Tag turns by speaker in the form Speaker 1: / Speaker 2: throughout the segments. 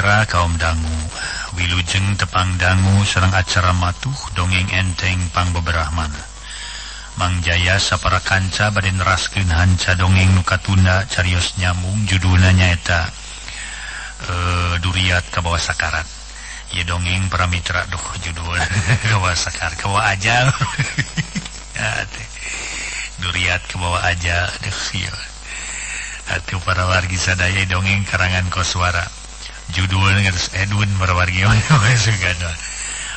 Speaker 1: acara kaum dangu wilujeng tepang dangu sareng acara matuh dongeng enteng pang beberahman Mang Jaya sapara kanca bade neraskeun hanca dongeng nu katunda carios nyambung judulna nyaeta Duriat Kabawa Sakarat. Ieu dongeng para mitra duh judul kabawa sakar kabawa ajal. Duriat Kabawa Ajal deuh ieu. Atuh para wargi sadaya dongeng karangan Koswara. Judulna geus Edwin para wargi sugana.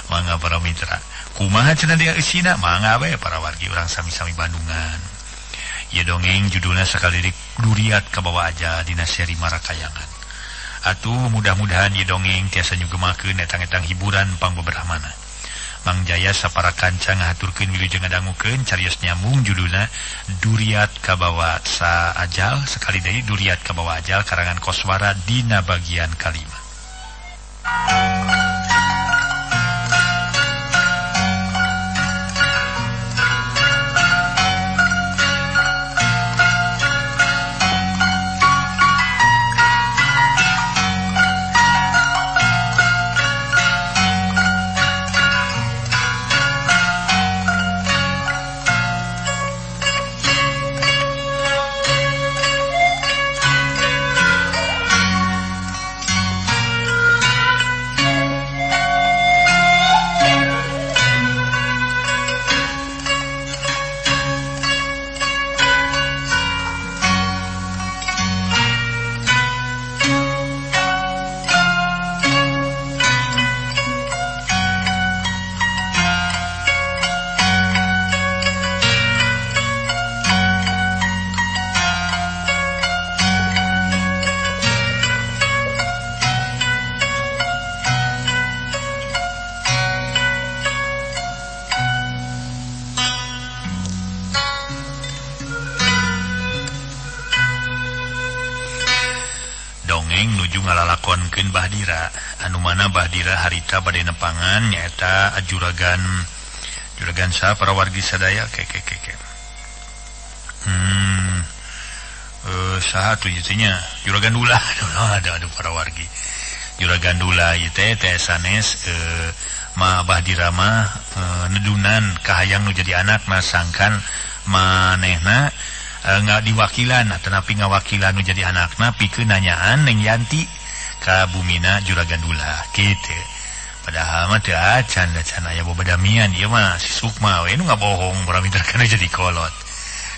Speaker 1: Mangga para mitra. Kumaha cenah dia isina? Mangga we para wargi urang sami-sami Bandungan. Ieu dongeng judulna sakalirik Duriat Kabawa Ajal dina seri Marakayangan. Atuh mudah-mudahan ieu dongeng tiasa nyugemakeun etang-etang hiburan pang beberahmana. Mang Jaya sapara kanca ngahaturkeun wilujeng ngadangukeun carios nyambung judulna Duriat Kabawa Ajal sekali deui Duriat Kabawa Ajal karangan Koswara dina bagian kalima. Ngalalakonkeun Bahdira anu mana Bahdira harita bade nepangan nyaeta juragan saha para wargi sadaya saha tuh ieu nya juragan Dula ada para wargi juragan Dula ieu teh sanes ma Bahdira mah nedunan kahayang nu jadi anakna sangkan manehna nggak diwakilan tetapi ngawakilan nu jadi anakna pikeun nanyaan Neng Yanti ka bumina juragan Dula kitu. Padahal mah teu acan aya babadamian ieu mah si Sukma we nu ngabohong para mitra kana jadi kolot.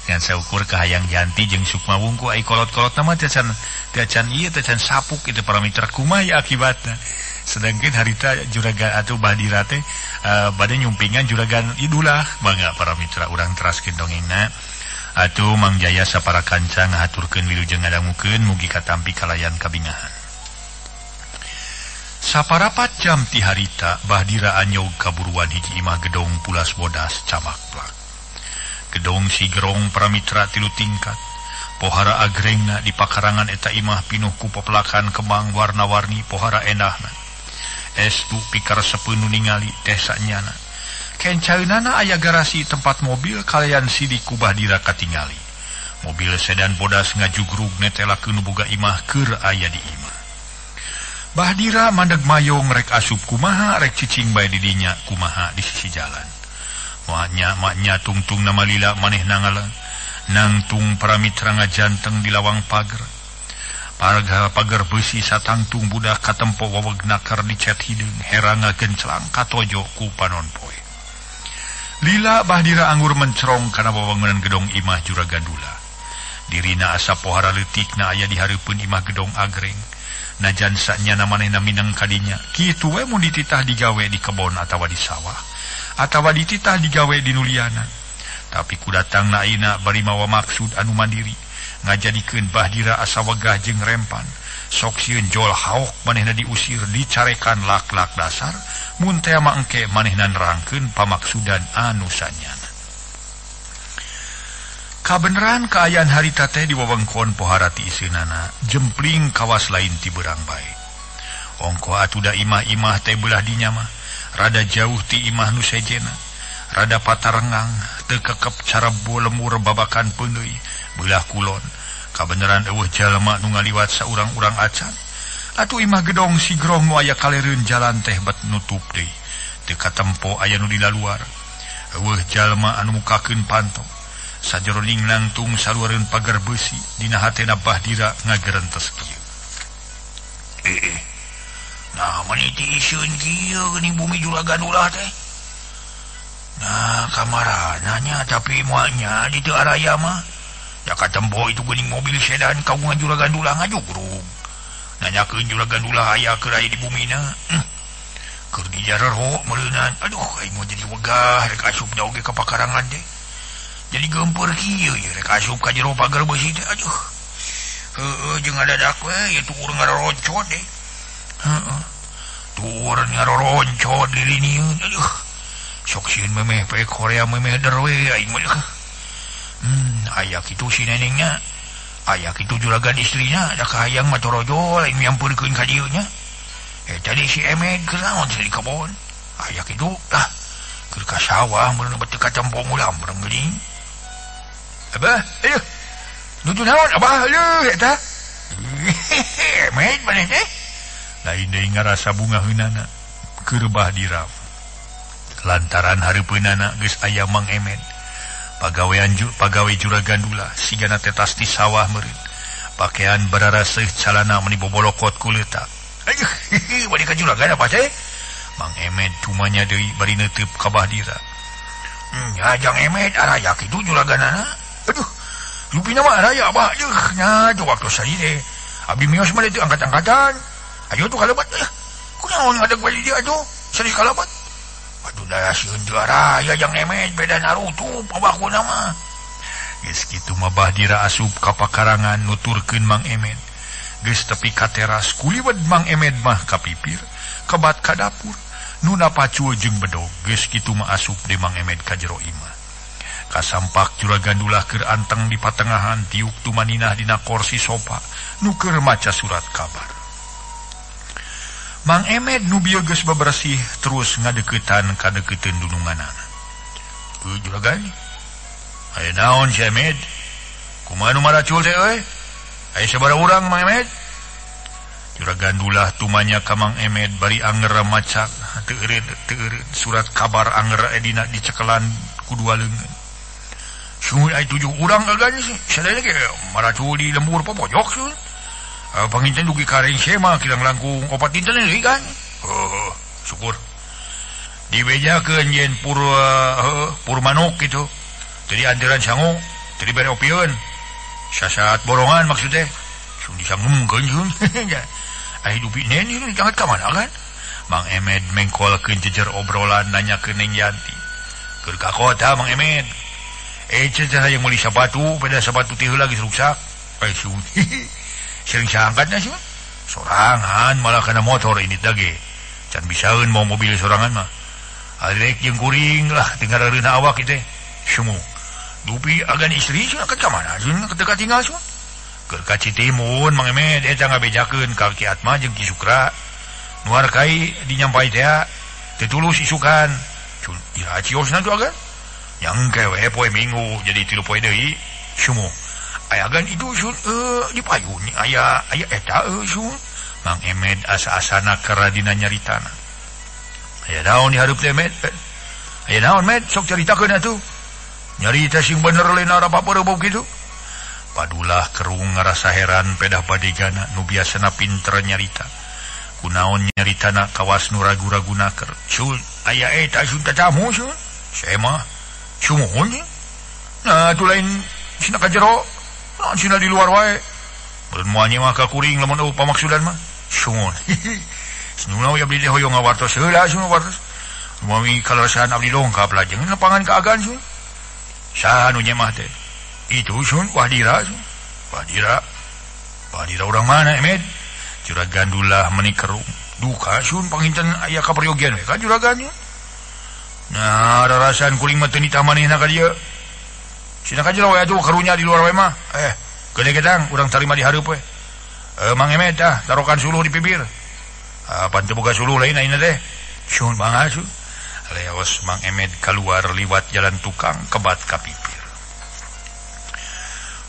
Speaker 1: Ngan saukur kahayang Yanti jeung Sukma wungku ai kolot-kolotna mah teu acan ieu teu acan sapuk itu para mitra kumaha ya akibatna. Sedangkan harita juragan atuh Bahdira teh bade nyumpingan juragan Idula mangga para mitra urang teraskeun dongengna. Atuh Mang Jaya sapara kanca ngahaturkeun wilujeng ngadangukeun mugi katampi kalayan kabingahan. Saparapat jam ti harita Bahdira anyog kaburuan hiji imah gedong pulas bodas camakplak. Gedong si gerong pramitra 3 tingkat. Pohara agrengna di pakarangan eta imah pinuh ku pepelakan kembang warna-warni pohara endahna. Estu pikaresepeun nu ningali teh sanyana. Kencaeunana aya garasi tempat mobil kalayan sidik ku Bahdira katingali. Mobil sedan bodas ngajugrug netelakeun nu boga imah keur aya di imah. Bahdira mandeg mayong rek asup kumaha rek cicing bae di dinya kumaha di sisi jalan. Maknya tungtung nama lila maneh nangalang nangtung para mitra ngajanteng di lawang pagar. Pagar besi satangtung budak katempo wawegna keur dicet hideung heranga genclang katojo ku panonpoe. Lila Bahdira anggur mencrong kana wewangunan gedong imah juragan Dula. Dirina asa pohara leutikna aya di hareupeun imah gedong agreng. Najan sanyana manehna mineng kadinya kitu we mun dititah digawe di kebon atawa di sawah atawa dititah digawe di nuliana. Tapi kudatangna ayeuna bari mawa maksud anu mandiri ngajadikeun Bahdira asa wegah jeung rempan. Sok sieun jol haok manehna diusir dicarekan lak-lak dasar mun teh mah engke manehna nerangkeun pamaksudan anu sanyana. Kabeneran kaayaan harita teh di wewengkon pohara ti iseunana jempling kawas lain ti beurang bae. Ongko atuda imah-imah teh belah dinya mah rada jauh ti imah nu sejena, rada patarengang teu kekep cara lemur babakan peundeui belah kulon. Kabeneran eueuh jalma nu ngaliwat saurang-urang acan atuh imah gedong si Grong nu aya kalereun jalan teh bet nutup deui teu katempo aya nu dilaluar eueuh jalma anu mukakeun panto sajeroning nangtung saluareun pagar besi dina hatena Bahdira ngagerentes kieu nah maniti isieun kieu geuning bumi juragan ulah teh nah kamarananya tapi moalnya di teu araya mah da katempo itu geuning mobil sedan kagungan juragan ulah ngajugrug nanyakeun juragan ulah aya keur aya di bumina keur dijarero meuleunan aduh aing mau jadi wegah rek asup oge ka pakarangan teh jadi gempeur kieu rek asup ka jero pagar besi teh aduh heueuh jeung ngadadak we ieu tuh urang ngaroncot deh tuh urang ngaroncot liliniun aduh sok sieun memeh pe Korea memeh der we aing mah aya kitu si nenengnya aya kitu juragan istrina da kahayang mah torojo lain nyampeurkeun ka dieu nya tadi si Emed keur naon di kebon aya kitu lah keur ka sawah mun beuteung ka tempong ulam urang geuning abah ayo nuju naon abah leuh eta Emed maneh teh lain deui ngarasa bungaheunana keur Bahdira lantaran hareupeunana geus aya Mang Emed pagawe juragan ulah sigana tetas di sawah meureun pakaian bararaseuh calana meni bobolokot ku leutak aduh bari ka juragan apa teh Mang Emed cumanya deui bari neuteub ka Bahdira ya jang Emed araya kitu juraganana aduh lupina mah araya abah aduh nya teu waktu sari teh abdi mios mah teu angkat-angkatan ayo tuh kalebat kunaon ngadeg bali dia atuh sari kalebat aduh dah sieun teu araya jang Emed beda narutup abahkuna mah geus kitu mah Bahdira asup ka pakarangan nuturkeun Mang Emed geus tepi ka teras kuliwed Mang Emed mah ka pipir kebat ka dapur nuna pacul jeung bedog geus kitu mah asup deui Mang Emed ka jero imah kasampak juragan ulah keur anteng di patengahan tiuk tumaninah dina kursi sofa nu keur maca surat kabar Mang Emed nu bieu geus bebersih terus ngadeuketan ka deukeuteun dununganana juragan aya naon si Emed kumaha nu maracul teh euy aya sabaraha urang Mang Emed juragan ulah tumanya ka Mang Emed bari anger maca teu eureun surat kabar anger dina dicekelan ku dua leungeun sun aya 7 urang gagan sadaya ge maracul di lembur popojok sun panginten dugi kareng sema kilang langkung opat dinten deui kan syukur dibejakeun yen pur manuk kitu teu diantiran sangu teu dibere opieun sasaat borongan maksudnya sun disangengkeun sun aya dupi neni nu diangkat ka mana kan Mang Emed mengkolkeun jejer obrolan nanyakeun Neng Yanti keur ka kota Mang Emed cecer yang meuli sabatu pada sabatu teh heula geus ruksak sun sering saangkatnya sih sorangan malah kena motor ini dage can bisaeun mau mobil sorangan mah arek jeung kuring lah tinggal reuna awak kitu sumu dupi agan istri sih ka mana sih ketika tinggal sih keur ka Citimun Mang Emed eta ngabejakeun ka Ki Atma jeung Ki Sukra nuar kai dinyampai teh teu tulus isukan cun ira ciosna tuh agan yang kewe poe minggu jadi 3 poe deui sumu aya gan itu sun di payun aya eta sun Mang Emed asa-asana keur dina nyaritana aya naon di hareup teh Med aya naon Med sok caritakeun atuh nyarita sing bener lain arapa peureup kitu padulah kerung ngarasa heran pedah badegana nu biasana pinter nyarita kunaon nyaritana kawas nu ragu-raguna keur sun aya eta sun tatamu sun sema sumuhun nah tu lain sina ka jero naon sina di luar wae mun moalnya mah ka kuring lamun pamaksudan mah sumuhun sununa we abdi hoyong ngawartos heula sun wartos mami kalarasan abdi dongkap lajeng lapangan ka agan sun saha nu nyemah teh itu sun Bahdira urang mana Emed juragan ulah meuni kerung duka sun panginten aya kaperyogian we ka juragannya nah rarasan kuring mah teu ditamanehna ka dieu sina ka jero we atuh karunya di luar we mah gede gedang urang tarima di hareup we Mang Emed tah tarokan suluh di bibir pan teu boga suluh lain ayeuna teh sun bangal sun leos Mang Emed keluar liwat jalan tukang kebat ka pipir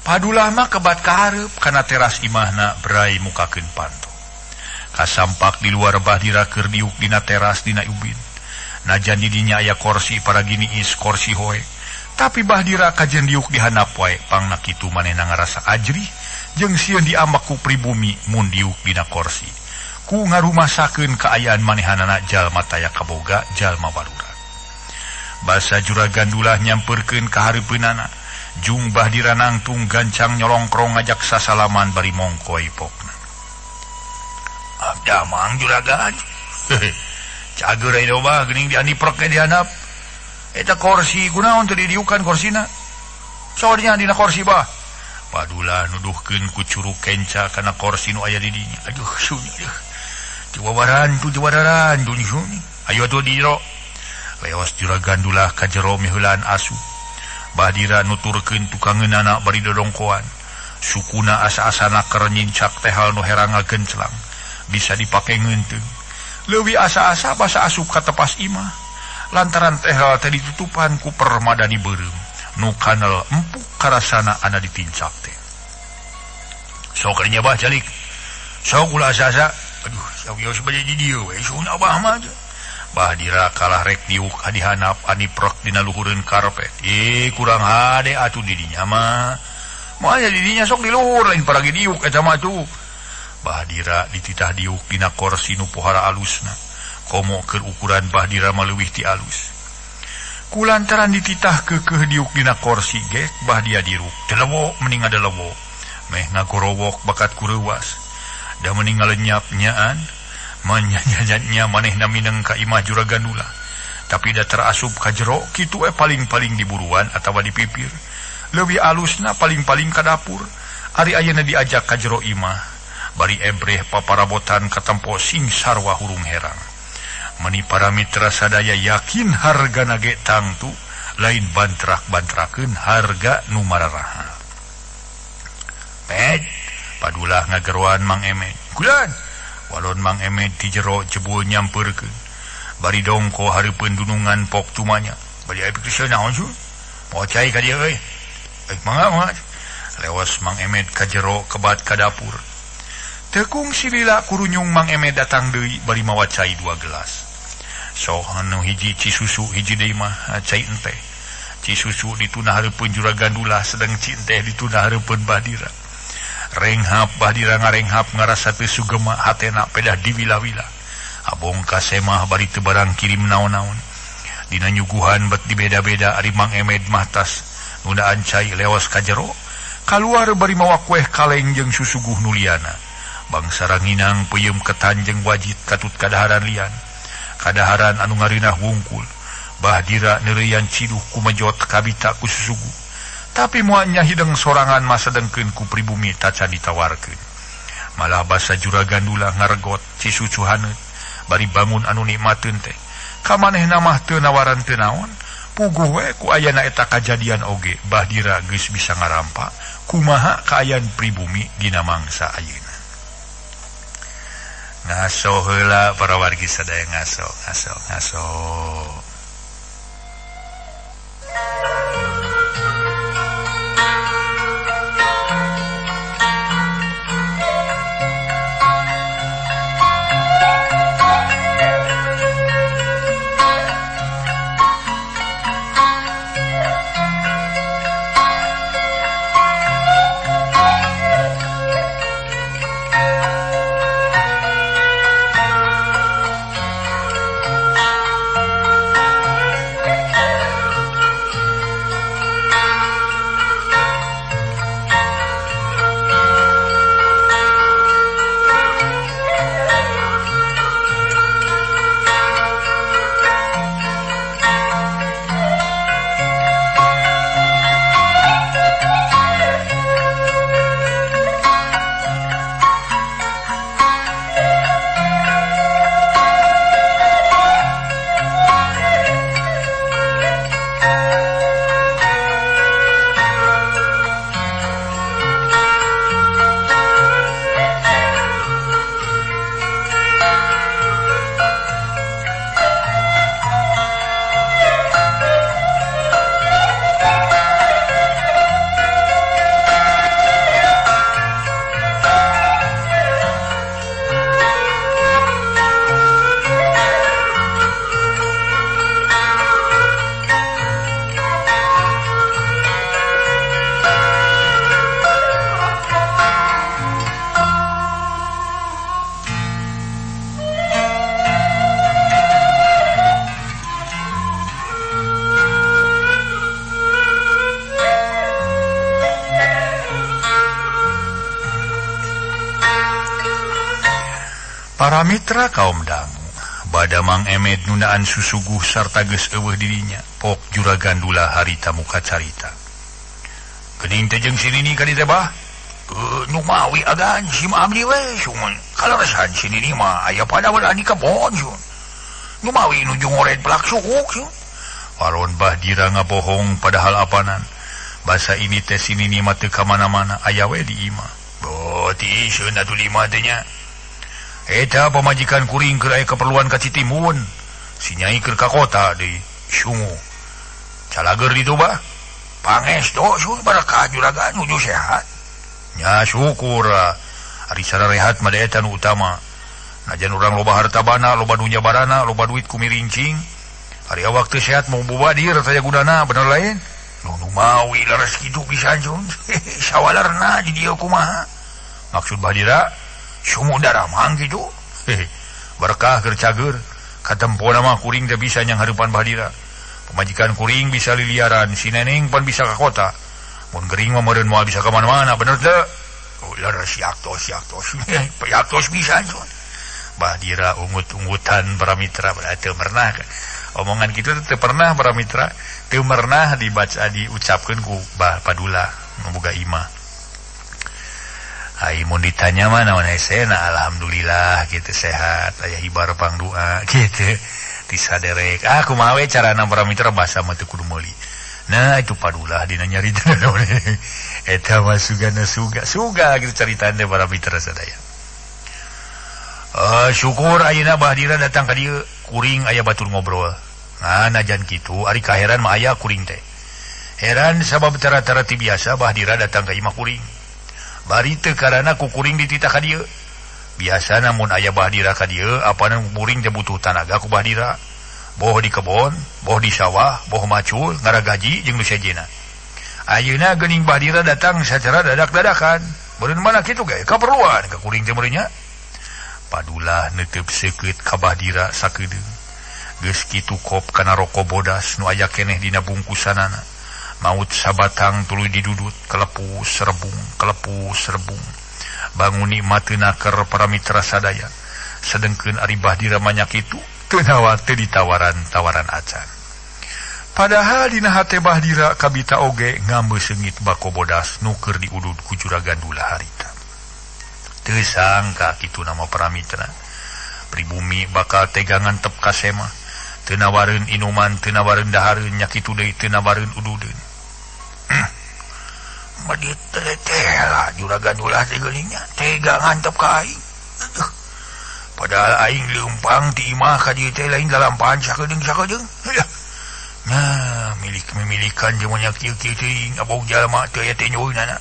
Speaker 1: padulah mah kebat ka hareup kana teras imahna berai mukakeun panto Kasampak di luar Bahdira keur diuk dina teras dina ubin. Najan di dinya aya kursi para giniis kursi hoe. Tapi Bahdira kajen diuk di handap wae pangna kitu manehna ngarasa ajrih jeung sieun diambak ku pribumi mun diuk dina kursi. Ku ngarumasakeun kaayaan manehanana jalma taya kaboga jalma baluran. Basa Juragan Dulah nyamperkeun ka hareupeunana. Jung Bahdira nangtung gancang nyolongkrong ngajak sasalaman bari mongko ipokna. Abda mang Juragan. Cager aya loba geuning diandiprek ke dihandap. Eta kursi kunaon teu didiukan kursina? Saurnya dina kursi bah. Padula nuduhkeun ku curug kenca kana kursi nu aya di dinya. Aduh sunyi. Jawaran tunyi sunyi. Ayo atuh di jero. Leos Juragan Dulah ka jero miheulaan asu. Bahdira nuturkeun tukangeunana bari dodongkoan. Sukuna asa-asana keur nyincak teh hal nu herangakeun celang. Bisa dipake ngeunteung. Leuwih asa-asa basa asup ka tepas imah. Lantaran teh hal teh ditutupan ku permadani beureum. Nu kanal empuk karasana ana ditincak teh. Sok nya bah jalik. Sok ulah asa-asa. Aduh, sawios bae di dieu we sun abah mah. Bahdira kalah rek diuk adihanap aniprek dina luhureun karpet. Kurang hade atuh di dinya mah. Moal di dinya sok di luhur lain paragi diuk eta mah tuh. Bahdira dititah diuk dina kursi nu pohara alusna. Komo keur ukuran Bahdira mah leuwih ti alus. Kulantaran dititah keukeuh diuk dina kursi ge Bahdira diruk. Teu lewo mending ada lewo. Meh ngagorowok bakat kureuwas. Da mending ngalenyap-nyaan. Manyanyanya manehna mineng ka imah Juragan Dulah. Tapi da terasup ka jero kitu paling-paling diburuan atawa dipipir. Leuwih alusna paling-paling ka dapur. Ari ayeuna diajak ka jero imah. Bari ebreh paparabotan ka tempo sing sarwa hurung herang. Mani para mitra sadaya yakin hargana ge tangtu lain bantrak-bantrakeun harga nu mararaha. Pet padulah ngageroan Mang Emet. Kulan walon Mang Emet ti jero jebul nyamperkeun. Bari dongko hareupeun dunungan pok tumanya. Bari aya pikeun naon su? Moal cai ka dieu euy. Mangga. Leos Mang Emet ka jero kebat ka dapur. Tekung silila kurunyung Mang Emet datang deui bari mawa cai 2 gelas. Sok anu hiji cisusu hiji deui mah cai enteh. Cisusu dituna hareupeun Juragan Dulah sedang ci enteh dituna hareupeun Bahdira. Renghap Bahdira ngarenghap ngarasa teu sugema hatena pedah diwila-wila. Abong ka semah bari teu barang kirim naon-naon. Dina nyuguhan bet dibeda-beda ari Mang Emet mah tas nundaan cai leos ka jero. Kaluar bari mawa kueh kaleng jeung susuguh nu liana. Bangsa ranginang peuyeum ketan jeung wajit katut kadaharan lian. Kadaharan anu ngarinah wungkul. Bahdira neureuyan ciduh kumejot kabita ku susuguh. Tapi moalnya hideng sorangan masa dengkeun ku pribumi tacan ditawarkeun. Malah basa Juragan Dulah ngaregot cisucu haneut bari bangun anu nikmateun teh. Ka manehna mah teu nawaran teu naon. Puguh we ku ayana eta kajadian oge Bahdira geus bisa ngarampa kumaha kaayaan pribumi dina mangsa ayeuna. Ngaso heula para wargi sadaya ngaso. Para mitra kaum dangu bada Mang Emet nunaan susuguh sarta geus eueuh dirinya pok juragan dula harita muka carita. Geuning teh jeung sinini ka dieu teh bah? Nu mawi agan si Abdi we sun. Kalaresan sinini mah aya pada wadani ka pohon sun. Nu mawi nuju ngoret pelak sukuk sun. Paron Bahdira ngabohong padahal apanan. Basa ini teh sinini mah teu ka mana-mana aya we di imah. Beuti seun atuh di imah teh nya. Eta pamajikan kuring keur aya keperluan ka Citimun. Si Nyai keur ka kota deui sungu. Calager ditu bah. Pangestu sun barakah juragan nuju sehat. Nya syukur ari sararehat mah eta nu utama. Najan urang loba harta bana, loba dunya barana, loba duit ku mirincing. Ari awak teu sehat mau bubadir taya gunana bener lain. Nu mawi laras kitu pisan sun. Sawalarna di dieu kumaha? Maksud Bahdira sumu darah mang gitu. Berkah keur cager katempona mah kuring teh bisa nyang hareupan Bahdira. Pemajikan kuring bisa liliaran, si Neneng pan bisa ke kota. Mun gering mah meureun moal bisa ke mana-mana, bener teu? Oh, laras yaktos. Yaktos bisa sun. Bahdira ungut-ungutan para mitra berarti pernah. Omongan kitu teu pernah para mitra, teu pernah dibaca diucapkeun ku Padula ngaboga imah. Ai mun ditanya mah naon hesena alhamdulillah gitu sehat aya hibar pangdoa gitu disaderek kumaha we carana para mitra basa mah teu kudu meuli. Nah itu Padula dina nyarita naon eta mah sugana suga gitu caritaan teh para mitra sadaya. Syukur ayeuna Bahdira datang ka dieu kuring aya batur ngobrol. Najan kitu ari kaheran mah aya kuring teh. Heran sabab tara-tara ti biasa Bahdira datang ka imah kuring. Bari teu karana ku kuring dititah ka dieu. Biasa namun aya Bahdira ka dieu apana kuring teh butuh tanaga ku Bahdira. Boh di kebon, boh di sawah, boh macul, ngaragaji jeung nu sejena. Ayeuna geuning Bahdira datang sacara dadak-dadakan. Beureun mana kitu ge? Kaperluan ka kuring teh meureunnya. Padula neuteub seukeut ka Bahdira sakedeung. Geus kitu kop kana roko bodas nu aya keneh dina bungkusanana. Maut sabatang tuluy didudut kelepus rebung banguni mateuna keur para mitra sadaya sedengkeun ari Bahdira manya kitu teu nawa teu ditawaran acan. Padahal dina hate Bahdira kabita oge ngambeusengit bako bodas nu keur diudud ku juragan dula harita. Teu sangka kitu nama para mitra pribumi bakal tegangan tep kasema teu nawareun inuman teu nawareun dahareun nya kitu deui teu nawareun ududeun. Madit teh juragan ulah teh geulingnya tega ngantep ka aing. Padahal aing leumpang ti imah ka dieu teh lain dalampahan sakedeung. Nya memilikan jeung nya kieu-kieu teuing abog jalma teu aya teh nyoeunana.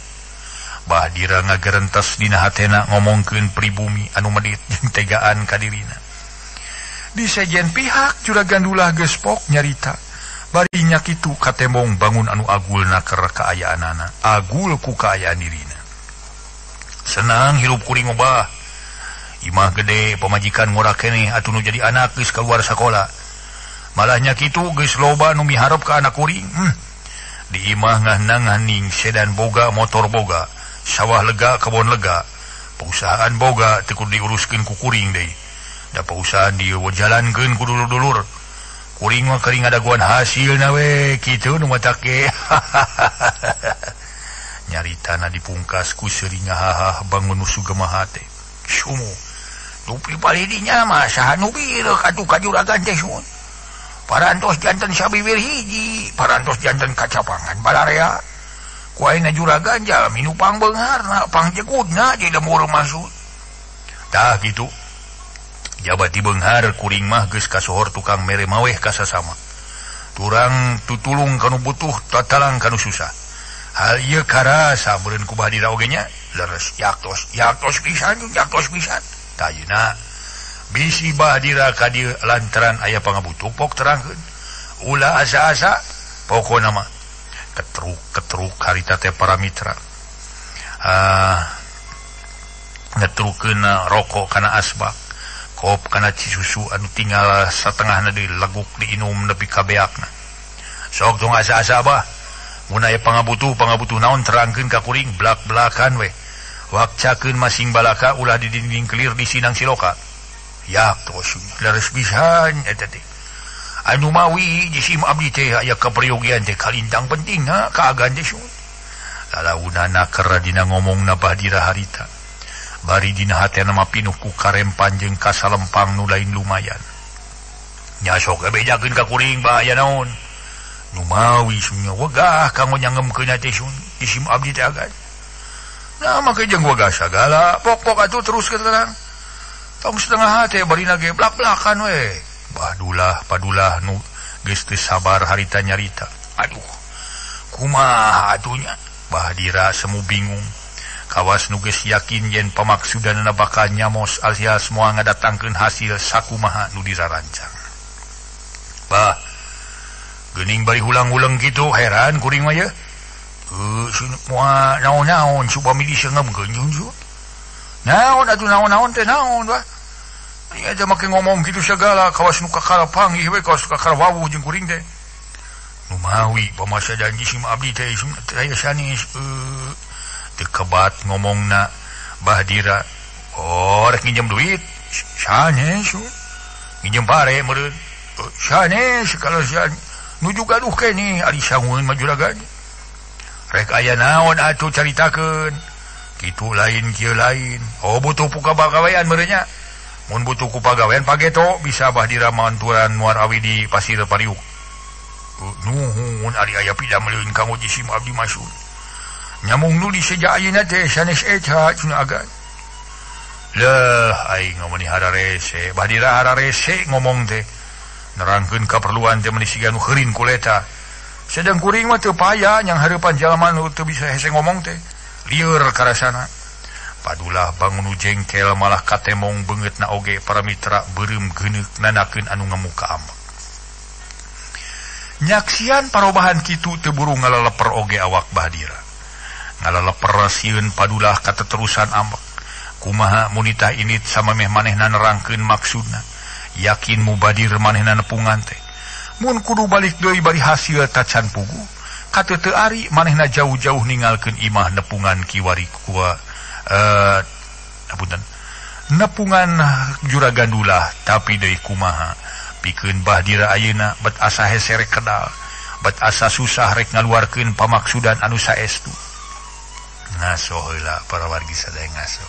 Speaker 1: Bahdira ngagerentos dina hatena ngomongkeun pribumi anu medit jeung tegaan ka dirina. Di sejen pihak juragan ulah geus pok nyarita. Barinya kitu katembong bangun anu agulna keur kaayaanana, agul ku kaayaan dirina. Senang hirup kuring obah. Imah gede pamajikan ngora keneh atuh nu jadi anak geus kaluar sakola. Malahnya kitu geus loba nu miharep ka anak kuring. Di imah ngahnang-nganing sedan boga, motor boga, sawah lega, kebon lega. Perusahaan boga teu kudu diuruskeun ku kuring deui. Da perusahaan dieu jalankeun ku dulur-dulur. Kuring mah kering adaguan hasilna we kitu nu matake. Nyaritana dipungkas ku seuring ngahah bangun nu sugemaha teh. Sumu. Nu pripalidinya mah saha nu bireuk atuh ka juragan teh sun. Parantos janten sabibir hiji, parantos janten kacapangan balarea. Ku ayeuna juragan jalmi nu pangbeungarna, pangjegudna di lemur maksud. Tah kitu. Jabati beunghar kuring mah geus kasohor tukang mere maweh ka sasama. Turang tutulung kanu butuh tatalang kanu susah. Hal ieu karasa meureun ku Bahdira oge nya leres yaktos pisan. Tayuna bisi Bahdira ka dieu lantaran aya pangabutuh pok terangkeun. Ulah asa-asa pokona mah ketruk harita teh para mitra. Ngetrukeun rokok kana asbak. Kop kana cisusu anu tinggal satengahna deui leguk diinum nepi ka beakna. Sok tong asa-asa abah. Mun aya pangabutuh naon terangkeun ka kuring blak-blakan we. Wakcakeun masing balaka ulah di dinding kelir di sinang siloka. ya terus laras pisan eta teh anu mawi jisim abdi teh aya kaperyogian teh kalintang penting kaagan teh sun lalaunana keur dina ngomongna Bahdira harita bari dina hatena mah pinuh ku karempan jeung kasalempang nu lain lumayan nya sok bejakeun ka kuring bahaya naon nu mawi sunya wegah kanggo nyangemkeun teh sun jisim abdi teh agan nah make jeung wegah sagala pok-pok atuh terus ke terang tong setengah hati barina ge blak-blakan we padulah nu geus teu sabar harita nyarita aduh kumaha atunya Bahdira semu bingung kawas nu geus yakin yen pamaksudanna bakal nyamos alias moal ngadatangkeun hasil sakumaha nu dirarancang bah geuning bari hulang-ulang kitu heran kuring mah ye moal naon-naon coba milih seungeumkeun junjun naon atuh naon-naon teh naon bah ieu aja make ngomong kitu sagala kawas nu kakara panggih we kawas kakara wawuh jeung kuring teh nu mawi pamasa janji sim abdi teh aya sanes teu kebat ngomongna Bahdira rek nginjem duit sanes nginjem pare meureun sanes kalau sia nuju gaduh keneh ari sangun mah juragan rek aya naon atuh caritakeun kitu lain kieu lain butuh pagawean meureun nya mun butuh ku pagawean pageto bisa Bahdira manturan muar awi di Pasir Pariuk nuhun ari aya pidameleun kanggo jisim abdi masun nyamung nu di seja ayeuna teh sanes eta cenah agan leuh aing ngomong hararese Bahdira hararese ngomong teh nerangkeun kaperluan teh meuni siga nu heurin kuleta sedang kuring mah teu payah nyang hareupan jalma nu teu bisa hese ngomong teh lieur karasana padulah bangun jengkel malah katemong beungeutna oge para mitra beureum geuneuk nanakeun anu ngamuka ambek nyaksian parobahan kitu teu buru ngaleleper oge awak Bahdira ngaleleper sieun padulah kateterusan ambek kumaha munita init samemeh manehna nerangkeun maksudna yakin mubadir manehna nepungan teh mun kudu balik deui bari hasil tacan pugu kateu ari manehna jauh-jauh ninggalkeun imah nepungan kiwari kuwa nepungan juragan dulah tapi deui kumaha pikeun Bahdira ayeuna bet asa hese rek kedal bet asa susah rek ngaluarkeun pamaksudan anu saestu ngaso heula para wargi sadaya ngaso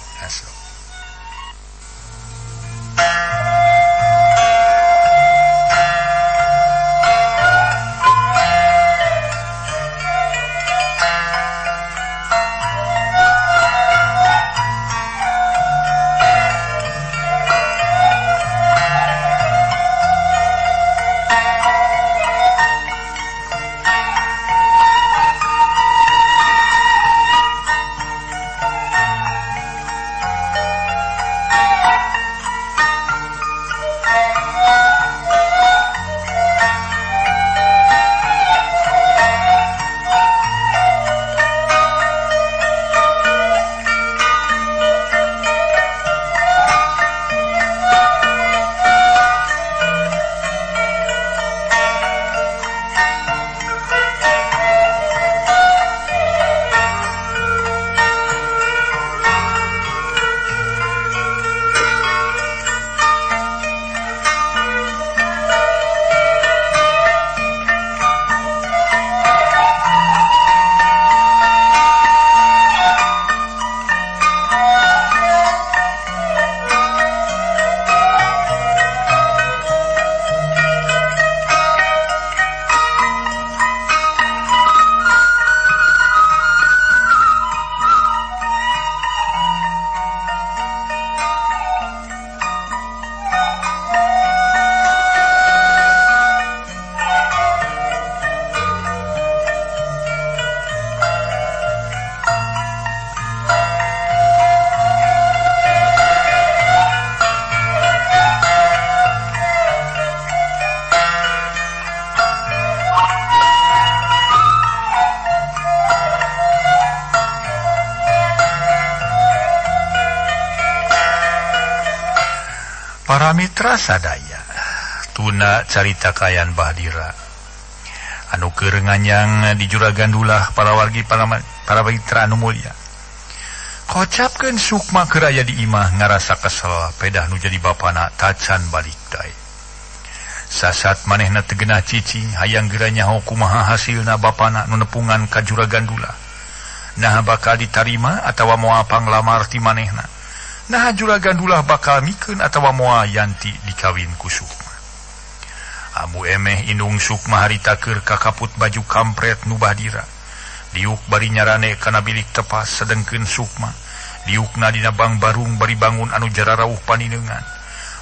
Speaker 1: Para mitra sadaya tuna carita kayan Bahdira anu keurenganyang di juragan dulah para wargi para mitra anu mulia kocapkeun Sukma keraya di imah ngarasa kesel pedah nu jadi bapana tacan balik dae. Sasat manehna tegenah cicing hayang geura nyaho kumaha hasilna bapana nu nepungan ka Juragan Dula. Nah bakal ditarima atawa moal panglamar ti manehna. Nah Juragan Dula bakal mikeun atawa moal Yanti dikawin ku Sukma. Amu emeh indung Sukma harita keur kakaput baju kampret nu Bahdira. Diuk bari nyarane kana bilik tepas sedengkeun Sukma diukna dina bang barung bari bangun anu jara rauh paninengan.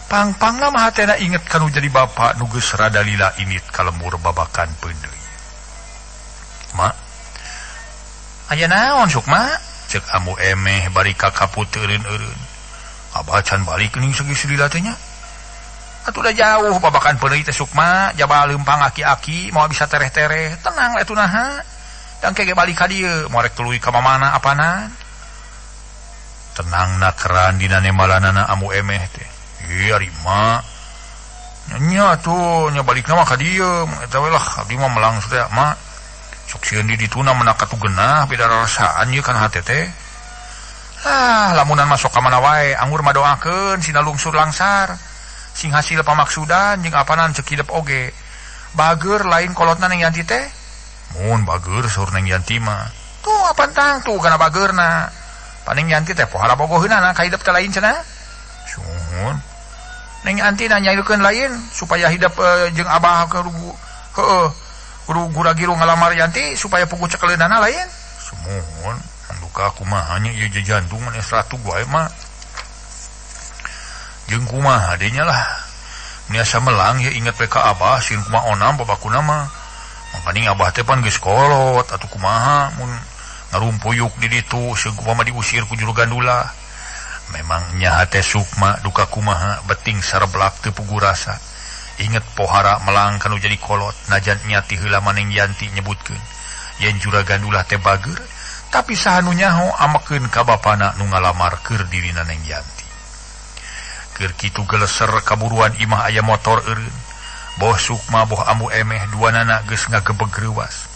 Speaker 1: Pang-pangna mah hatena inget kanu jadi bapa nu geus rada lila init kalemur babakan peundeui. Ma, aya naon Sukma? Ceuk amu emeh bari kakaput eureun-eureun. Abah can balik geuning segi lila teh nya. Atuh da jauh babakan peundeui teh Sukma, jaba leumpang aki-aki moal bisa tereh-tereh, tenang atuh naha. Dan kege balik ka dieu, morek tuluy ka mamana apanan. Tenangna keran dina nemalanana amu emeh teh. Ieu ari ma. Nya tuh nya balikna mah ka dieu, eta we lah abdi mah melang teh ma. Sok sieun di dituna menak atuh geunah beda rasaan ieu kan hate teh. Ah, lamunan masuk ka mana wae, anggur mah doakeun sina lungsur langsar. Sing hasil pamaksudan jeung apanan ceuk hideep oge. Bager lain kolotna neng Yanti teh. Mun bager saur neng Yanti mah. Tuh apantang tuh kana bageurna. Paning Yanti teh pohara bogoheunana ka hideep teh lain cenah. Suhun. Neng Yanti nanyaikeun lain supaya hideep jeung abah kudu kudu gura-giru ngalamar Yanti supaya puguh cekeleunana lain. Sumuhun. Duka kumaha nya ieu jantung manes ratu wae mah. Jeung kumaha deui nya lah. Niasa melang ya inget we ka abah sieun kumaha onam babakuna mah. Mangkaning abah teh pan geus kolot atuh kumaha mun ngarumpuyuk di ditu sieun kumaha diusir ku Juragan Dula. Memang nya hate Sukma duka kumaha beting sareblak teu puguh rasa. Inget pohara melang kanu jadi kolot najan nya ti heula maneng Yanti nyebutkeun yen Juragan Dula teh bager tapi sahanu nyaho amekeun ka bapana nu ngalamar keur dirina neng Yanti. Keur kitu geleser kaburuan imah aya motor eureun. Boh Sukma boh amu emeh duanana geus ngagebeg reuwas.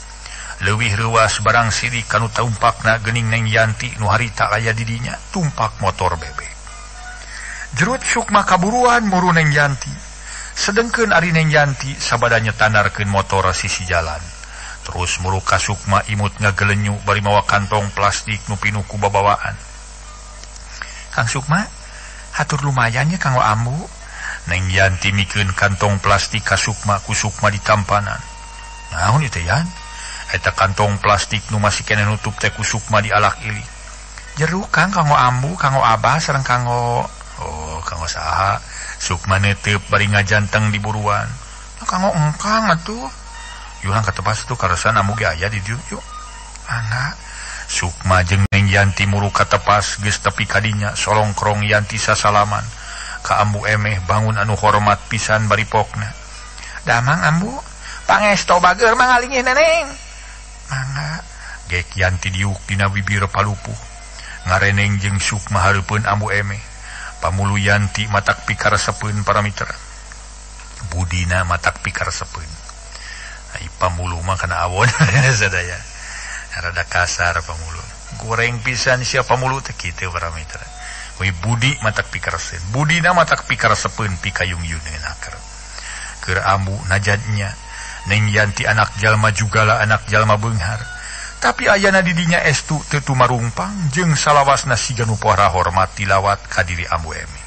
Speaker 1: Leuwih reuwas barang sirik kanu tumpakna geuning neng Yanti nu harita aya di dinya tumpak motor bebek. Jerut Sukma kaburuan muru neng Yanti. Sedengkeun ari neng Yanti sabada nyetandarkeun motor sisi jalan. Terus muru ka Sukma imut ngagelenyu bari mawa kantong plastik nu pinuh ku babawaan. Kang Sukma, hatur lumayan nya kanggo ambu. Neng Yanti mikeun kantong plastik ka Sukma ku Sukma ditampanan. Naon ieu teh Yan? Eta kantong plastik nu masih kena nutup teh ku Sukma dialak ilik. Jeruk Kang kanggo ambu, kanggo abah sareng kanggo kanggo saha? Sukma netep bari ngajanteng di buruan. Nah, kanggo engkang atuh. Yurang katepas tuh karesan amu ge aya di dieu yuk. Anak Sukma jeung neng Yanti muru katepas geus tepi kadinya solongkrong Yanti sasalaman. Ka ambu emeh bangun anu hormat pisan bari pokna. Damang ambu, pangesto bager mangalingih neneng. Mangga gek Yanti diuk dina bibir palupuh. Ngareneng jeung Sukma hareupeun ambu emeh. Pamulu Yanti matak pikaresepeun para mitra. Budina matak pikaresepeun. Ai pamulu mah kana awon sadaya. Rada kasar pamulu. Goreng pisan sia pamulu teh kitu para mitra. We budi matak pikareseun. Budina matak pikaresepeun pikayung-yungeunaker. Keur ambu najadnya neng Yanti anak jalma jugalah anak jalma beunghar. Tapi ayana di dinya estu teu tumarumpang jeung salawasna siga nu pohara hormat tilawat ka diri ambu emeh.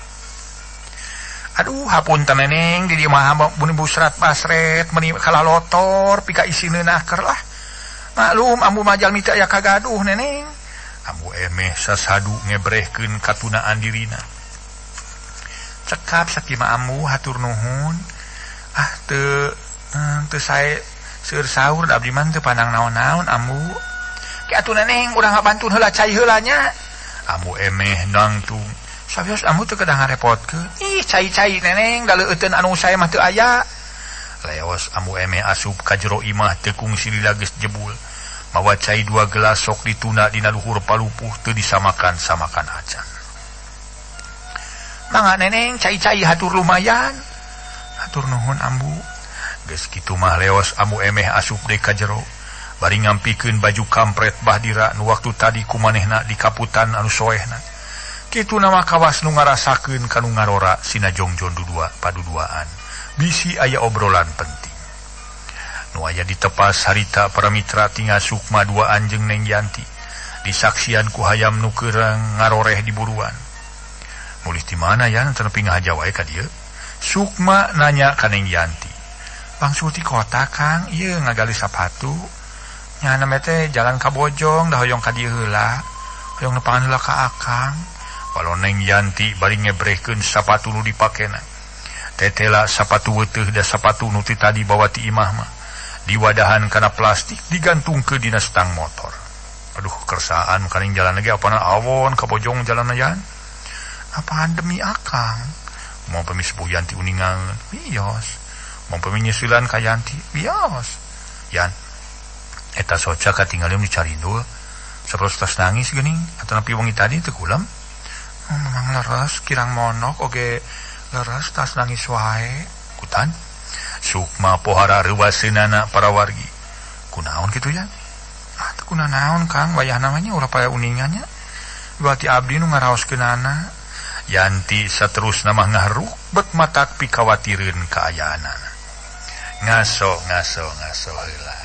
Speaker 1: Aduh hapunten neneng di dieu mah mun busrat basret meuni kalah lotor pika isineunaker lah. Maklum ambu mah jalmi teh aya kagaduh neneng. Ambu emeh sasadu ngebrehkeun katunaan dirina. Cekap sakima ambu hatur nuhun. Ah teu sae seur saur da abdi mah teu pandang naon-naon ambu. Ki atuh neneng urang ngabantuan heula cai heula nya. Ambu emeh nangtung. Sabios ambu teu kedah ngarepotkeun. Ih cai-cai neneng da leueuteuan anu sae mah teu aya. Leos ambu emeh asup ka jero imah teu kungsi lila geus jebul. Mawa cai 2 gelas sok dituna dina luhur palupuh teu disamakan-samakan acan. Mangga neneng cai-cai hatur lumayan. Hatur nuhun ambu. Geus kitu mah leos ambu emeh asup deui ka jero. bari ngampikeun baju kampret Bahdira nu waktu tadi kumanehna di kaputan anu soehna. Kitu nama kawas nu ngarasakeun kanu ngarora sina jongjon dudua paduduaan. Bisi aya obrolan penting. Nu aya ditepas harita para mitra tinggal Sukma duaan jeung Neng Yanti. Disaksian ku hayam nu keurang ngaroreh di buruan. Mulih di mana ya teu nepi ngahaja wae ka dieu? Sukma nanya ka Neng Yanti. Bang Suti kota Kang, ieu ngagali sapatu. Nya na teh jalan ka Bojong da hoyong ka dieu heula. Hoyong nepangan heula ka Akang. Walau Neng Yanti bari ngebrehkeun sapatu nu dipakena. Tetela sapatu weuteuh da sapatu nu ti tadi bawa ti imah mah. Diwadahan kana plastik digantungkeun dina stang motor. Aduh kersaan kaning jalan lagi apana awon ka Bojong jalan ayan. Apaan demi Akang? Mau pemisbuh Yanti uningan bios. Mau peminyusulan ka Yanti bios. Yan eta soca katinggalin dicari dulu. Sapros tas nangis geuning atuh nepi wengi tadi teu kulam. Memang leres kirang monok oge leres tas nangis wae. Kutan Sukma pohara reuwaseunana para wargi. Kunaon kitu ya? Teu kunaon Kang, wayah namanya ulah paya uningannya. Berarti abdi nu ngaraoskeunana. Yanti saterusna mah ngaharuk bet matak pikawatireun kaayaanana. Ngaso heula.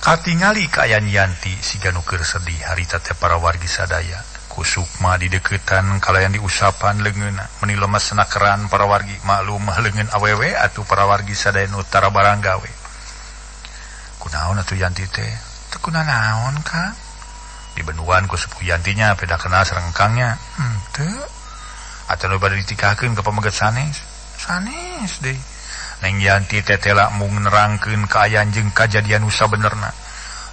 Speaker 1: Katingali kaayaan Yanti siga nu keur sedih harita teh para wargi sadaya. Ku Sukma di deukeutan kalayan diusapan leungeunna meuni lemes nakeran para wargi maklum leungeun awewe atuh para wargi sadaya nu tara barang gawe. Kunaon atuh Yanti teh? Teu kunaon Kang? Dibenuan ku sepuh Yantinya peda kenal sareng Kangnya. Teu. Atuh nu bade ditikahkeun ka pameget sanes. Sanes deui. Neng Yanti tetela mung nerangkeun kaayaan jeung kajadian nu sabenerna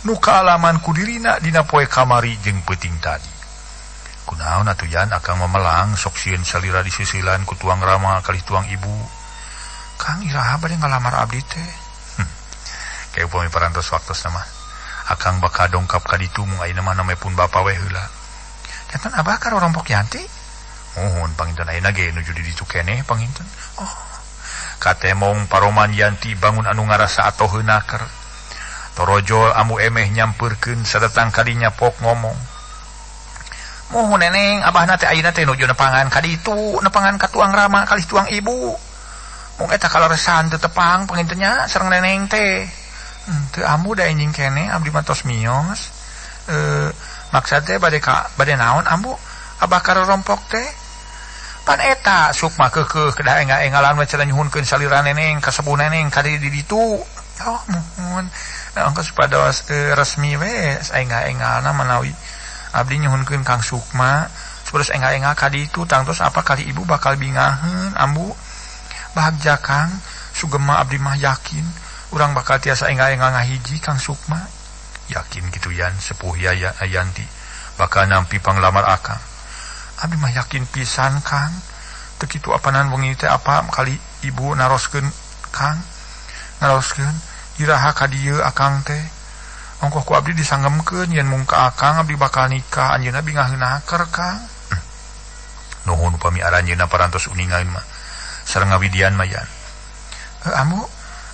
Speaker 1: nu kaalaman ku dirina dina poe kamari jeung peuting tadi. Kunaon atuh Yan akang memelang sok sieun salira disisilan ku tuang rama kalih tuang ibu. Kang iraha bade ngalamar abdi teh. Kayak upami parantos waktosna mah akang bakal dongkap ka ditu mung ayeuna mah namepun bapa we heula. Janten abah ka rompok Yanti? Mohon panginten ayeuna ge nuju di ditu keneh panginten. Oh katemong paroman Yanti bangun anu ngarasa atoh heunaker. Torojol amu emeh nyampeurkeun sadatang kadinya pok ngomong. Mohon neneng abahna teh ayeuna teh nuju nepangan ka ditu, nepangan ka tuang rama kalih tuang ibu. Mung eta kalaresan teu tepang pangintennya sareng neneng teh. Teu amu da enjing keneh abdi mah tos miyos.
Speaker 2: maksud teh bade naon ambu abah karompok teh pan eta Sukma keukeuh kedah engal-engalan we cenah nyuhunkeun salira neneng ka sepuh neneng ka di ditu oh mohon angkos pados resmi we engal-engalna menawi abdi nyuhunkeun Kang Sukma terus engal-engal ka ditu tangtos apa kali ibu bakal bingaheun ambu bahagja Kang sugema abdi mah yakin urang bakal tiasa engal-engal ngahiji Kang Sukma yakin gitu yan sepuh Yaya Ayanti bakal nampi panglamar akang abdi mah yakin pisan Kang teu kitu apanan wengi teh apa kali ibu naroskeun Kang naroskeun iraha ka dieu akang teh ongkoh ku abdi disanggemkeun yen mung ka akang abdi bakal nikah anjeunna bingaheunaaker Kang nuhun upami aranjeunna parantos uningan mah sareng ngawidian mah yan ambu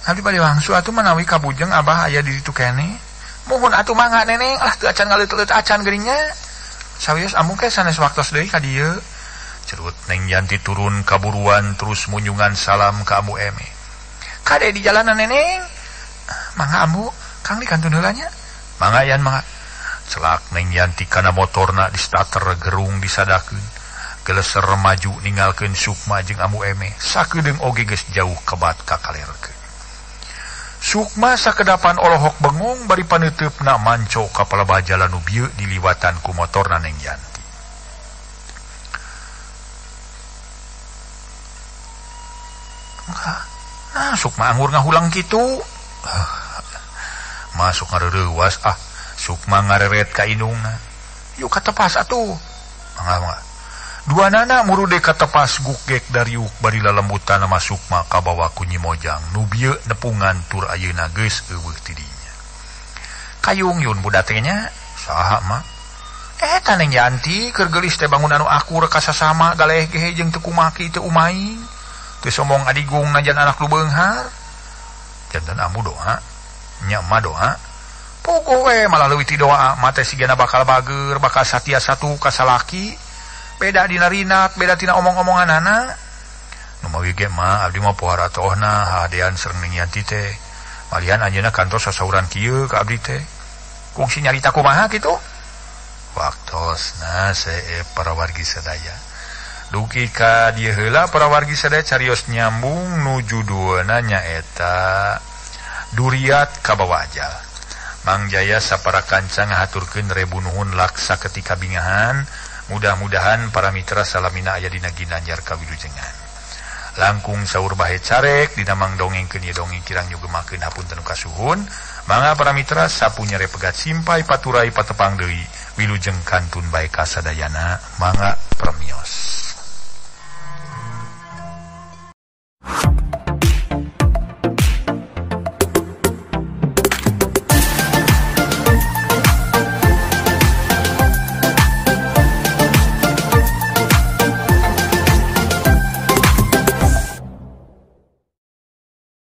Speaker 2: abdi bade wangsu atuh manawi kabujeng abah aya di ditu keneh mohon atuh mangga neneng lah teu acan ngaleut-leut acan geuringnya sawios amung ke sanes waktos deui ka dieu cerut Neng Yanti turun kaburuan terus munjungan salam ka Ambu Eme kade di jalanan neneng mangga ambu Kang di kantun heula nya mangga yan mangga celak Neng Yanti kana motorna di starter gerung disadakeun geleser maju ninggalkeun Sukma jeung Ambu Eme sakedeung oge geus jauh kebat kakalerkeun Sukma sakedapan olohok bengong bari paneteupna manco ka palebah jalan nu bieu diliwatan ku motorna Neng Yanti. Nah, Sukma anggur ngahulang kitu. Masuk ngareurewas Sukma ngareret ka indungna. Yuk katepas atuh. Mangga. Duanana murude katepas gukgek dariuk bari lalembutan nama Sukma kabawa ku Nyi Mojang nu bieu nepungan tur ayeuna geus eueuh ti dinya. Kayung yun budak teh nya saha mah? Eta Neng Yanti keur geulis teh bangunan nu akur ka sasama galeh gehe jeung teu kumaki teu umaing. Teu sombong adigung najan anak lu beunghar. Janten ambu doa, nya mah doa. Puguh we malah leuwih ti doa mah teh sigana bakal bager, bakal satia satu ka salaki. Beda dina rinat, beda tina omong-omonganana. Nu mawi ge mah abdi mah pohara tohna hadean sareng Neng Yanti teh. Malian anjeunna kantos sasauran kieu ka abdi teh. Kungsi nyarita kumaha kitu? Waktosna see para wargi sadaya. Dugi ka dieu heula para wargi sadaya carios nyambung nuju dueuna nyaeta Duriat kabawa ajal. Mang Jaya sapara kanca ngahaturkeun rebu nuhun laksa ketika bingahan. Mudah-mudahan para mitra salamina aya dina ginanjar kawilujengan. Langkung saur bahe carek dina mang dongengkeun ieu dongeng kirang nyugemakeun hapunten kasuhun. Mangga para mitra sapunyere pegat simpai paturai patepang deui wilujeng kantun bae kasadayana. Mangga premios.